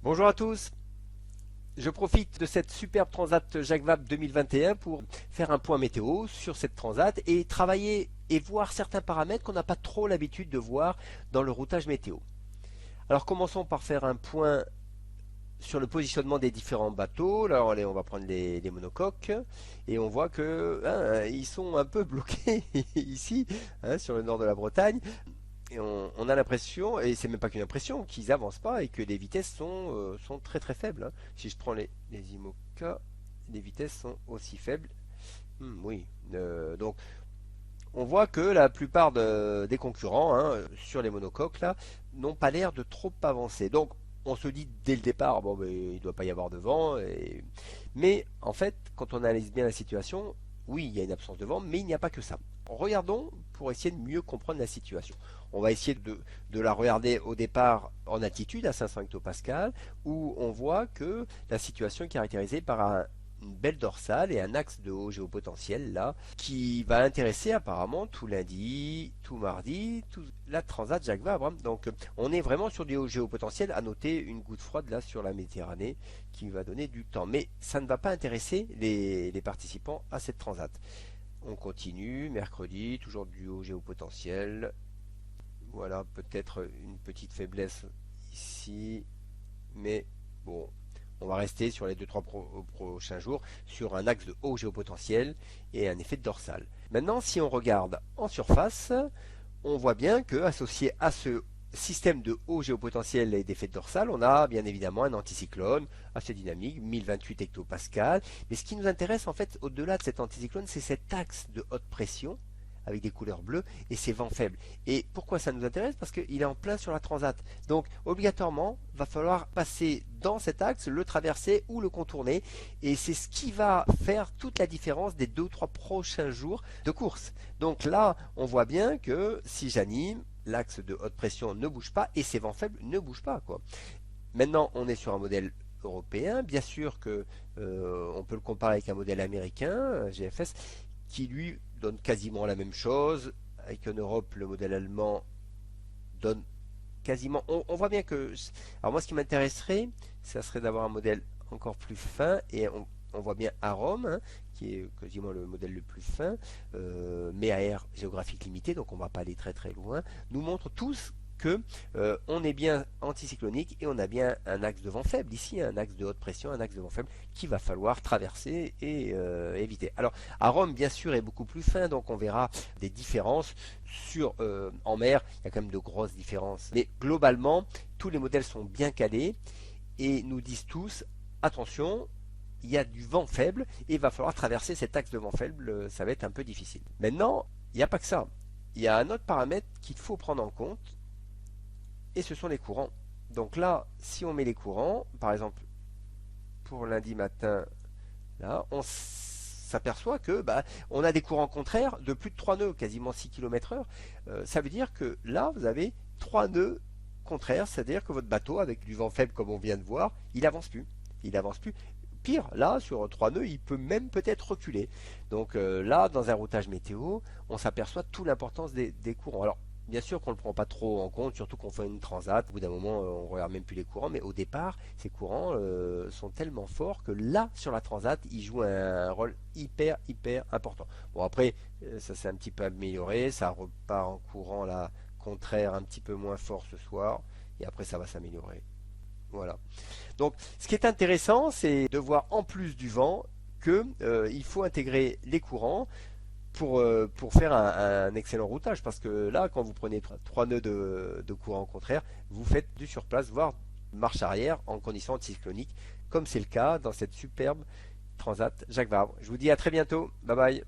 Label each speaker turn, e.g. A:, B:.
A: Bonjour à tous, je profite de cette superbe Transat Jacques Vabre 2021 pour faire un point météo sur cette Transat et travailler et voir certains paramètres qu'on n'a pas trop l'habitude de voir dans le routage météo. Alors commençons par faire un point sur le positionnement des différents bateaux. Alors allez, on va prendre les monocoques et on voit que ils sont un peu bloqués ici sur le nord de la Bretagne. Et on a l'impression, et c'est même pas qu'une impression, qu'ils avancent pas et que les vitesses sont très très faibles. Si je prends les IMOCA, les vitesses sont aussi faibles. Oui. Donc on voit que la plupart des concurrents sur les monocoques là n'ont pas l'air de trop avancer. Donc on se dit dès le départ, bon, ben, il ne doit pas y avoir de vent. Mais en fait, quand on analyse bien la situation, oui, il y a une absence de vent, mais il n'y a pas que ça. Regardons pour essayer de mieux comprendre la situation. On va essayer de la regarder au départ en altitude à 500 hectopascales, où on voit que la situation est caractérisée par une belle dorsale et un axe de haut géopotentiel là, qui va intéresser apparemment tout lundi, tout mardi, tout la Transat Jacques Vabre. Donc on est vraiment sur du haut géopotentiel. À noter une goutte froide là sur la Méditerranée qui va donner du temps. Mais ça ne va pas intéresser les participants à cette Transat. On continue, mercredi, toujours du haut géopotentiel. Voilà, peut-être une petite faiblesse ici, mais bon, on va rester sur les 2-3 prochains jours sur un axe de haut géopotentiel et un effet de dorsale. Maintenant, si on regarde en surface, on voit bien que associé à ce système de haut géopotentiel et d'effet de dorsale, on a bien évidemment un anticyclone assez dynamique, 1028 hectopascales. Mais ce qui nous intéresse en fait au-delà de cet anticyclone, c'est cet axe de haute pression avec des couleurs bleues et ces vents faibles. Et pourquoi ça nous intéresse? Parce qu'il est en plein sur la transat. Donc obligatoirement, va falloir passer dans cet axe, le traverser ou le contourner. Et c'est ce qui va faire toute la différence des 2 ou 3 prochains jours de course. Donc là, on voit bien que si j'anime, l'axe de haute pression ne bouge pas et ces vents faibles ne bougent pas, quoi. Maintenant, on est sur un modèle européen. Bien sûr que on peut le comparer avec un modèle américain, GFS, qui lui donne quasiment la même chose. Avec en Europe, le modèle allemand donne quasiment. On voit bien que. Alors moi, ce qui m'intéresserait, ça serait d'avoir un modèle encore plus fin. Et on voit bien à Rome, qui est quasiment le modèle le plus fin, mais à aire géographique limitée, donc on ne va pas aller très très loin, nous montre tous que on est bien anticyclonique et on a bien un axe de vent faible ici, un axe de haute pression, un axe de vent faible qu'il va falloir traverser et éviter. Alors à Rome bien sûr est beaucoup plus fin, donc on verra des différences en mer, il y a quand même de grosses différences. Mais globalement, tous les modèles sont bien calés et nous disent tous attention, il y a du vent faible et il va falloir traverser cet axe de vent faible, ça va être un peu difficile. Maintenant, il n'y a pas que ça. Il y a un autre paramètre qu'il faut prendre en compte et ce sont les courants. Donc là, si on met les courants, par exemple pour lundi matin, là, on s'aperçoit que on a des courants contraires de plus de 3 nœuds, quasiment 6 km/h. Ça veut dire que là, vous avez 3 nœuds contraires, c'est-à-dire que votre bateau, avec du vent faible comme on vient de voir, il avance plus. Il avance plus. Pire, là, sur 3 nœuds, il peut même peut-être reculer. Donc là, dans un routage météo, on s'aperçoit toute l'importance des courants. Alors, bien sûr qu'on ne le prend pas trop en compte, surtout qu'on fait une transat. Au bout d'un moment, on ne regarde même plus les courants, mais au départ, ces courants sont tellement forts que là, sur la transat, ils jouent un rôle hyper, hyper important. Bon, après, ça s'est un petit peu amélioré, ça repart en courant là, contraire, un petit peu moins fort ce soir, et après, ça va s'améliorer. Voilà. Donc, ce qui est intéressant, c'est de voir en plus du vent que il faut intégrer les courants pour faire un excellent routage. Parce que là, quand vous prenez 3 nœuds de courant contraire, vous faites du surplace, voire marche arrière en conditions anticycloniques, comme c'est le cas dans cette superbe Transat Jacques Vabre. Je vous dis à très bientôt. Bye bye.